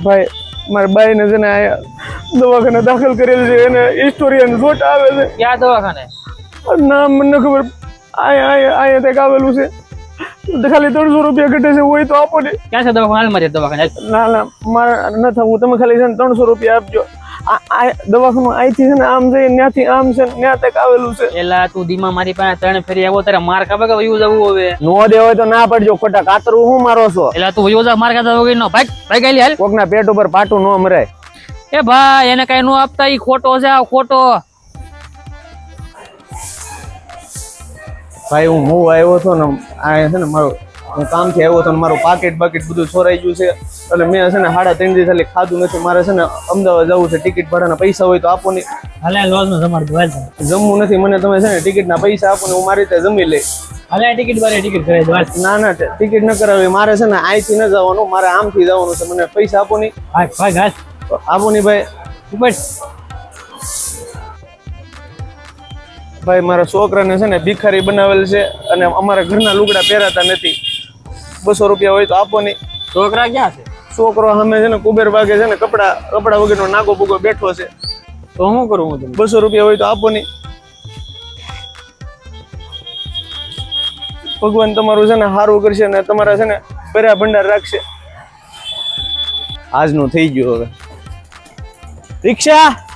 ભાઈ મારા બાઈ ને છે ને દવાખાને દાખલ કરેલ છે એને હિસ્ટોરિયન જોટ આવે છે ક્યાં દવાખાને નામ મને ખબર અહીંયા કંઈક આવેલું છે ખાલી 300 રૂપિયા ઘટે છે હોય તો આપો ને ક્યાં છે દવાખાને હાલ મારી દવાખાને ના મારે ન થવું તમે ખાલી છે ને 300 રૂપિયા આપજો આ દવાખાનું અહીંથી છે ને આમ જઈ ત્યાંથી આમ છે ત્યાં તક આવેલું છે એલા તું ધીમા મારી પાસે 3 ફેરી આવ્યો તારે માર ખાવા કે વયું જવું હવે નો દે હોય તો ના પડજો ખોટા કાતરું હું મારો છો એલા તું વયું જા માર ખાતા વગર નો ભાગ ભાગ આલી હાલ કોકના પેટ ઉપર પાટું નો મરાય એ ભાઈ એને કઈ નો આપતા ઈ ખોટો છે આ ખોટો ભાઈ હું આવ્યો હતો ને આ છે ને મારું હું કામથી આવ્યો હતો ને મારું પાકેટ બધું ચોરાઈ ગયું છે એટલે મેં છે ને 3.5 દિવસ ખાલી ખાધું નથી મારે છે ને અમદાવાદ જવું છે ટિકિટ ભાડાના પૈસા હોય તો આપો ને હાલે લોજ નો જમાડ જમવું નથી મને તમે છે ને ટિકિટના પૈસા આપો ને હું મારી રીતે જમી લઈ હાલે ટિકિટ બારે ટિકિટ કરાવી દો ના ટિકિટ ન કરાવી મારે છે ને અહીંથી ન જવાનું મારે આમથી જવાનું છે મને પૈસા આપો નહીં ભાઈ ઘાસ આપો નહીં ભાઈ ઉપર ભાઈ મારા છોકરાને છે ને ભિખારી બનાવેલ છે અને અમારા ઘરના લુગડા પહેરાતા નથી 200 રૂપિયા હોય તો આપો નહીં છોકરા ક્યાં છે છોકરો સામે છે ને કુબેર ભાગે છે ને કપડા વગરનો નાગો બુગો બેઠો છે તો શું કરું હું 200 રૂપિયા હોય તો આપો નહીં ભગવાન તમારું છે ને સારું કરશે ને તમારા છે ને ભર્યા ભંડાર રાખશે આજનું થઈ ગયું હવે રિક્ષા